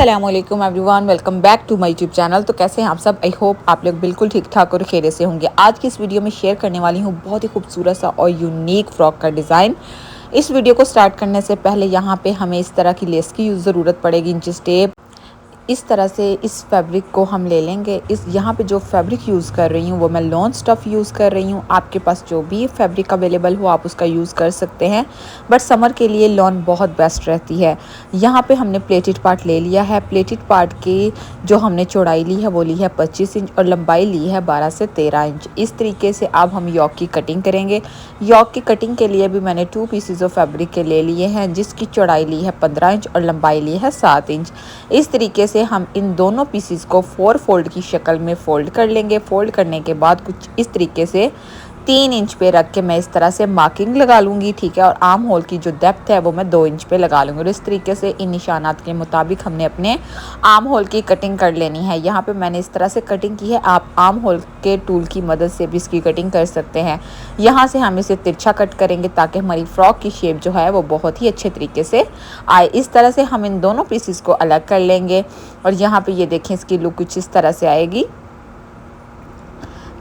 अस्सलाम वालेकुम everyone, welcome back to my YouTube channel. तो कैसे हैं आप सब? आई होप आप लोग बिल्कुल ठीक ठाक और खैरियत से होंगे। आज की इस वीडियो में शेयर करने वाली हूँ बहुत ही खूबसूरत सा और यूनिक फ्रॉक का डिज़ाइन। इस वीडियो को स्टार्ट करने से पहले यहाँ पे हमें इस तरह की लेस की ज़रूरत पड़ेगी, इंच टेप। इस तरह से इस फैब्रिक को हम ले लेंगे। इस यहाँ पे जो फैब्रिक यूज़ कर रही हूँ वो मैं लॉन स्टफ़ यूज़ कर रही हूँ। आपके पास जो भी फैब्रिक अवेलेबल हो आप उसका यूज़ कर सकते हैं, बट समर के लिए लॉन बहुत बेस्ट रहती है। यहाँ पे हमने प्लेटेड पार्ट ले लिया है। प्लेटेड पार्ट की जो हमने चौड़ाई ली है वो ली है 25 इंच और लंबाई ली है 12 से 13 इंच। इस तरीके से अब हम यॉक की कटिंग करेंगे। यॉक की कटिंग के लिए भी मैंने 2 पीसेस ऑफ फैब्रिक के ले लिए हैं, जिसकी चौड़ाई ली है 15 इंच और लंबाई ली है 7 इंच। इस तरीके से हम इन दोनों पीसेस को 4 फोल्ड की शक्ल में फ़ोल्ड कर लेंगे। फ़ोल्ड करने के बाद कुछ इस तरीके से 3 इंच पे रख के मैं इस तरह से मार्किंग लगा लूँगी, ठीक है। और आर्म होल की जो डेप्थ है वो मैं 2 इंच पे लगा लूँगी। और इस तरीके से इन निशानात के मुताबिक हमने अपने आर्म होल की कटिंग कर लेनी है। यहाँ पे मैंने इस तरह से कटिंग की है। आप आर्म होल के टूल की मदद से भी इसकी कटिंग कर सकते हैं। यहाँ से हम इसे तिरछा कट करेंगे ताकि हमारी फ्रॉक की शेप जो है वो बहुत ही अच्छे तरीके से आए। इस तरह से हम इन दोनों पीसेस को अलग कर लेंगे। और यहाँ पे ये देखें, इसकी लुक कुछ इस तरह से आएगी।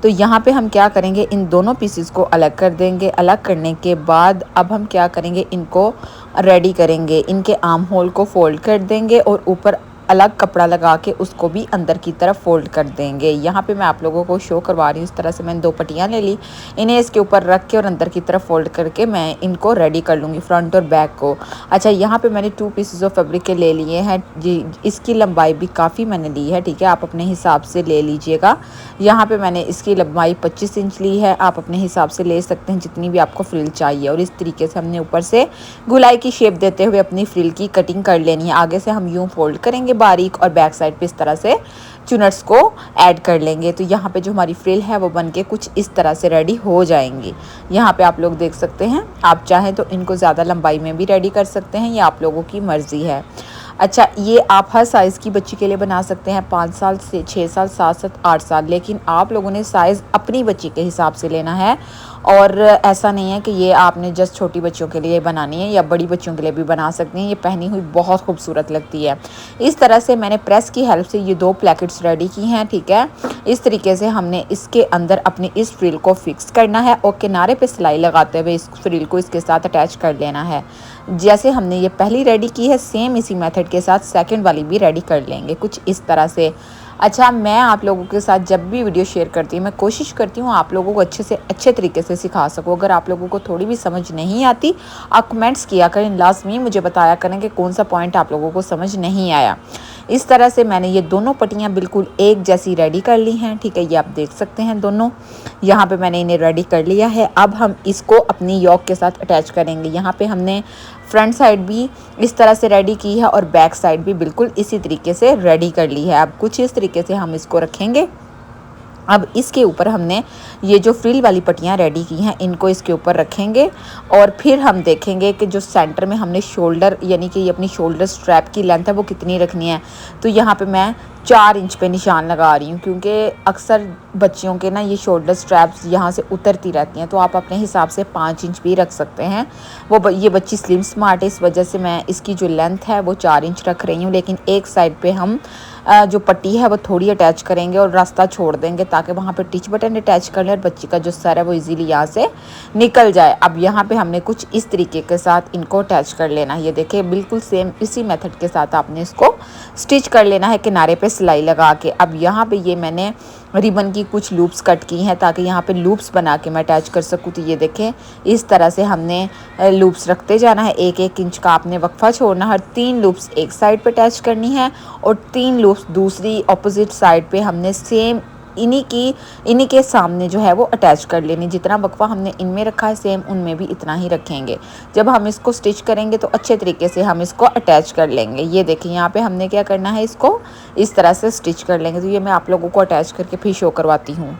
तो यहाँ पे हम क्या करेंगे, इन दोनों पीसेस को अलग कर देंगे। अलग करने के बाद अब हम क्या करेंगे, इनको रेडी करेंगे। इनके आर्म होल को फोल्ड कर देंगे और ऊपर अलग कपड़ा लगा के उसको भी अंदर की तरफ फोल्ड कर देंगे। यहाँ पे मैं आप लोगों को शो करवा रही हूँ। इस तरह से मैंने 2 पट्टियाँ ले ली, इन्हें इसके ऊपर रख के और अंदर की तरफ फोल्ड करके मैं इनको रेडी कर लूँगी, फ्रंट और बैक को। अच्छा, यहाँ पे मैंने 2 पीसेस ऑफ फैब्रिक के ले लिए हैं जी। इसकी लंबाई भी काफ़ी मैंने ली है, ठीक है, आप अपने हिसाब से ले लीजिएगा। यहाँ पे मैंने इसकी लंबाई 25 इंच ली है। आप अपने हिसाब से ले सकते हैं जितनी भी आपको फ्रिल चाहिए। और इस तरीके से हमने ऊपर से गुलाई की शेप देते हुए अपनी फ्रिल की कटिंग कर लेनी है। आगे से हम यूं फोल्ड करेंगे बारीक और बैक साइड पे इस तरह से चुनट्स को ऐड कर लेंगे। तो यहाँ पे जो हमारी फ्रिल है वो बनके कुछ इस तरह से रेडी हो जाएंगी। यहाँ पे आप लोग देख सकते हैं। आप चाहें तो इनको ज़्यादा लंबाई में भी रेडी कर सकते हैं, ये आप लोगों की मर्ज़ी है। अच्छा, ये आप हर साइज़ की बच्ची के लिए बना सकते हैं, 5 साल से 6 साल, 7 साल, 8 साल। लेकिन आप लोगों ने साइज़ अपनी बच्ची के हिसाब से लेना है। और ऐसा नहीं है कि ये आपने जस्ट छोटी बच्चियों के लिए बनानी है, या बड़ी बच्चियों के लिए भी बना सकती हैं। ये पहनी हुई बहुत खूबसूरत लगती है। इस तरह से मैंने प्रेस की हेल्प से ये 2 प्लेकेट्स रेडी की हैं, ठीक है। इस तरीके से हमने इसके अंदर अपनी इस फ्रिल को फिक्स करना है और किनारे पे सिलाई लगाते हुए इस फ्रिल को इसके साथ अटैच कर लेना है। जैसे हमने ये पहली रेडी की है, सेम इसी मेथड के साथ सेकंड वाली भी रेडी कर लेंगे कुछ इस तरह से। अच्छा, मैं आप लोगों के साथ जब भी वीडियो शेयर करती हूँ मैं कोशिश करती हूँ आप लोगों को अच्छे से अच्छे तरीके से सिखा सकूँ। अगर आप लोगों को थोड़ी भी समझ नहीं आती, आप कमेंट्स किया करें, लाजमी मुझे बताया करें कि कौन सा पॉइंट आप लोगों को समझ नहीं आया। इस तरह से मैंने ये दोनों पट्टियाँ बिल्कुल एक जैसी रेडी कर ली हैं, ठीक है। ये आप देख सकते हैं दोनों। यहाँ पे मैंने इन्हें रेडी कर लिया है। अब हम इसको अपनी यॉक के साथ अटैच करेंगे। यहाँ पे हमने फ्रंट साइड भी इस तरह से रेडी की है और बैक साइड भी बिल्कुल इसी तरीके से रेडी कर ली है। अब कुछ इस तरीके से हम इसको रखेंगे। अब इसके ऊपर हमने ये जो फ्रिल वाली पट्टियाँ रेडी की हैं इनको इसके ऊपर रखेंगे। और फिर हम देखेंगे कि जो सेंटर में हमने शोल्डर यानी कि ये अपनी शोल्डर स्ट्रैप की लेंथ है वो कितनी रखनी है। तो यहाँ पे मैं 4 इंच पे निशान लगा रही हूँ, क्योंकि अक्सर बच्चियों के ना ये शोल्डर स्ट्रैप्स यहाँ से उतरती रहती हैं। तो आप अपने हिसाब से 5 इंच भी रख सकते हैं। ये बच्ची स्लिम स्मार्ट है, इस वजह से मैं इसकी जो लेंथ है वो 4 इंच रख रही हूँ। लेकिन एक साइड पे हम जो पट्टी है वो थोड़ी अटैच करेंगे और रास्ता छोड़ देंगे ताकि वहाँ पे टिच बटन अटैच कर लें और बच्ची का जो सर है वो इजीली यहाँ से निकल जाए। अब यहाँ पे हमने कुछ इस तरीके के साथ इनको अटैच कर लेना है। ये देखिए, बिल्कुल सेम इसी मेथड के साथ आपने इसको स्टिच कर लेना है किनारे पे सिलाई लगा के। अब यहाँ पे ये मैंने रिबन की कुछ लूप्स कट की हैं ताकि यहाँ पे लूप्स बना के मैं अटैच कर सकूँ। तो ये देखें, इस तरह से हमने लूप्स रखते जाना है। 1-1 इंच का आपने वक्फा छोड़ना है। 3 लूप्स एक साइड पे अटैच करनी है और 3 लूप्स दूसरी ऑपोजिट साइड पे हमने सेम इन्हीं के सामने जो है वो अटैच कर लेनी। जितना वक्फा हमने इनमें रखा है सेम उनमें भी इतना ही रखेंगे। जब हम इसको स्टिच करेंगे तो अच्छे तरीके से हम इसको अटैच कर लेंगे। ये देखिए, यहाँ पे हमने क्या करना है, इसको इस तरह से स्टिच कर लेंगे। तो ये मैं आप लोगों को अटैच करके फिर शो करवाती हूँ।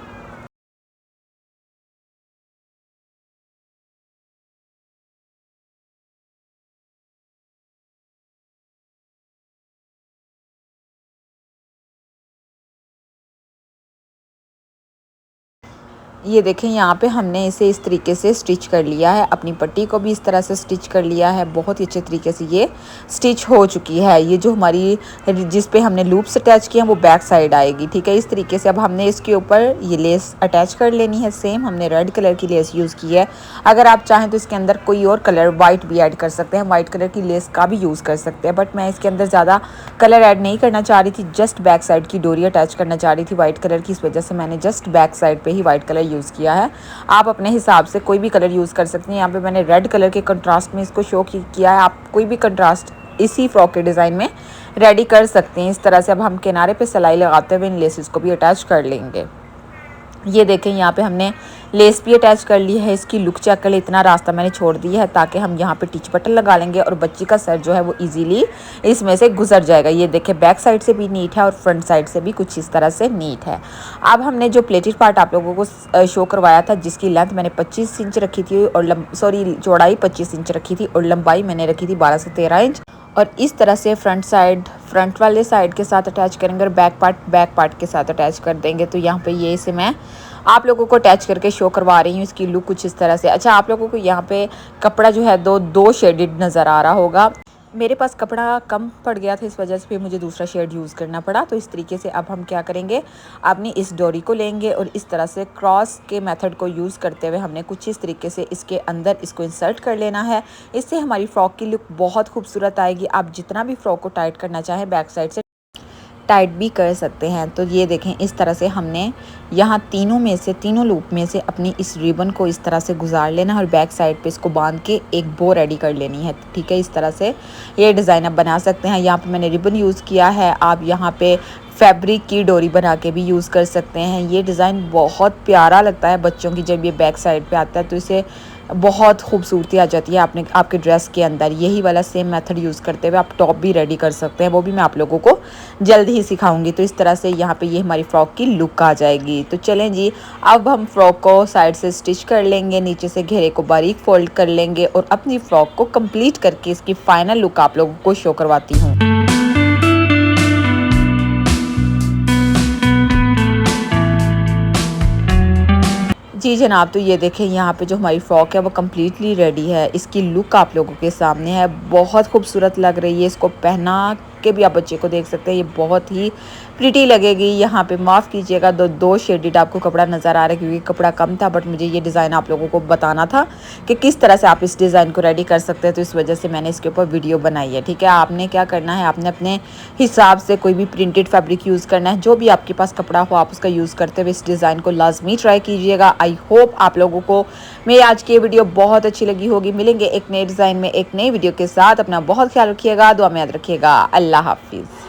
ये देखें यहाँ पे हमने इसे इस तरीके से स्टिच कर लिया है, अपनी पट्टी को भी इस तरह से स्टिच कर लिया है। बहुत ही अच्छे तरीके से ये स्टिच हो चुकी है। ये जो हमारी जिस पे हमने लूप्स अटैच किए हैं वो बैक साइड आएगी, ठीक है। इस तरीके से अब हमने इसके ऊपर ये लेस अटैच कर लेनी है। सेम हमने रेड कलर की लेस यूज़ की है। अगर आप चाहें तो इसके अंदर कोई और कलर वाइट भी ऐड कर सकते हैं, वाइट कलर की लेस का भी यूज़ कर सकते हैं, बट मैं इसके अंदर ज़्यादा कलर ऐड नहीं करना चाह रही थी, जस्ट बैक साइड की डोरी अटैच करना चाह रही थी वाइट कलर की। इस वजह से मैंने जस्ट बैक साइड पे ही वाइट कलर यूज़ किया है। आप अपने हिसाब से कोई भी कलर यूज़ कर सकते हैं। यहाँ पे मैंने रेड कलर के कंट्रास्ट में इसको शो किया है। आप कोई भी कंट्रास्ट इसी फ्रॉक के डिज़ाइन में रेडी कर सकते हैं। इस तरह से अब हम किनारे पे सिलाई लगाते हुए इन लेसेस को भी अटैच कर लेंगे। ये देखें यहाँ पे हमने लेस भी अटैच कर ली है। इसकी लुक चेक कर ले, इतना रास्ता मैंने छोड़ दिया है ताकि हम यहाँ पे टिच बटन लगा लेंगे और बच्ची का सर जो है वो इजीली इसमें से गुजर जाएगा। ये देखें बैक साइड से भी नीट है और फ्रंट साइड से भी कुछ इस तरह से नीट है। अब हमने जो प्लेटेड पार्ट आप लोगों को शो करवाया था, जिसकी लेंथ मैंने 25 इंच रखी थी और चौड़ाई 25 इंच रखी थी और लंबाई मैंने रखी थी 12 से 13 इंच। और इस तरह से फ्रंट वाले साइड के साथ अटैच करेंगे और बैक पार्ट के साथ अटैच कर देंगे। तो यहाँ पे ये इसे मैं आप लोगों को अटैच करके शो करवा रही हूँ। इसकी लुक कुछ इस तरह से। अच्छा, आप लोगों को यहाँ पे कपड़ा जो है दो शेडेड नज़र आ रहा होगा। मेरे पास कपड़ा कम पड़ गया था, इस वजह से फिर मुझे दूसरा शेड यूज़ करना पड़ा। तो इस तरीके से अब हम क्या करेंगे, अपनी इस डोरी को लेंगे और इस तरह से क्रॉस के मेथड को यूज़ करते हुए हमने कुछ इस तरीके से इसके अंदर इसको इंसर्ट कर लेना है। इससे हमारी फ्रॉक की लुक बहुत खूबसूरत आएगी। आप जितना भी फ्रॉक को टाइट करना चाहें बैक साइड से टाइट भी कर सकते हैं। तो ये देखें इस तरह से हमने यहाँ तीनों लूप में से अपनी इस रिबन को इस तरह से गुजार लेना है और बैक साइड पे इसको बांध के एक बो रेडी कर लेनी है, ठीक है। इस तरह से ये डिज़ाइन आप बना सकते हैं। यहाँ पे मैंने रिबन यूज़ किया है, आप यहाँ पे फैब्रिक की डोरी बना के भी यूज़ कर सकते हैं। ये डिज़ाइन बहुत प्यारा लगता है बच्चों की, जब ये बैक साइड पे आता है तो इसे बहुत खूबसूरती आ जाती है आपके ड्रेस के अंदर। यही वाला सेम मेथड यूज़ करते हुए आप टॉप भी रेडी कर सकते हैं, वो भी मैं आप लोगों को जल्द ही सिखाऊंगी। तो इस तरह से यहाँ पे ये हमारी फ़्रॉक की लुक आ जाएगी। तो चलें जी, अब हम फ्रॉक को साइड से स्टिच कर लेंगे, नीचे से घेरे को बारीक फोल्ड कर लेंगे और अपनी फ़्रॉक को कंप्लीट करके इसकी फ़ाइनल लुक आप लोगों को शो करवाती हूँ। जी जनाब, तो ये देखें यहाँ पे जो हमारी फ्रॉक है वो कम्प्लीटली रेडी है। इसकी लुक आप लोगों के सामने है, बहुत खूबसूरत लग रही है। इसको पहना के भी आप बच्चे को देख सकते हैं, ये बहुत ही प्रिटी लगेगी। यहाँ पे माफ़ कीजिएगा दो शेडेड आपको कपड़ा नज़र आ रहा है क्योंकि कपड़ा कम था, बट मुझे ये डिज़ाइन आप लोगों को बताना था कि किस तरह से आप इस डिज़ाइन को रेडी कर सकते हैं। तो इस वजह से मैंने इसके ऊपर वीडियो बनाई है, ठीक है। आपने क्या करना है, आपने अपने हिसाब से कोई भी प्रिंटेड फैब्रिक यूज़ करना है, जो भी आपके पास कपड़ा हो आप उसका यूज़ करते हुए इस डिज़ाइन को लाजमी ट्राई कीजिएगा। आई होप आप लोगों को मेरी आज की वीडियो बहुत अच्छी लगी होगी। मिलेंगे एक नए डिज़ाइन में एक नई वीडियो के साथ। अपना बहुत ख्याल रखिएगा, दुआ में याद रखिएगा। अल्लाह हाफिज़।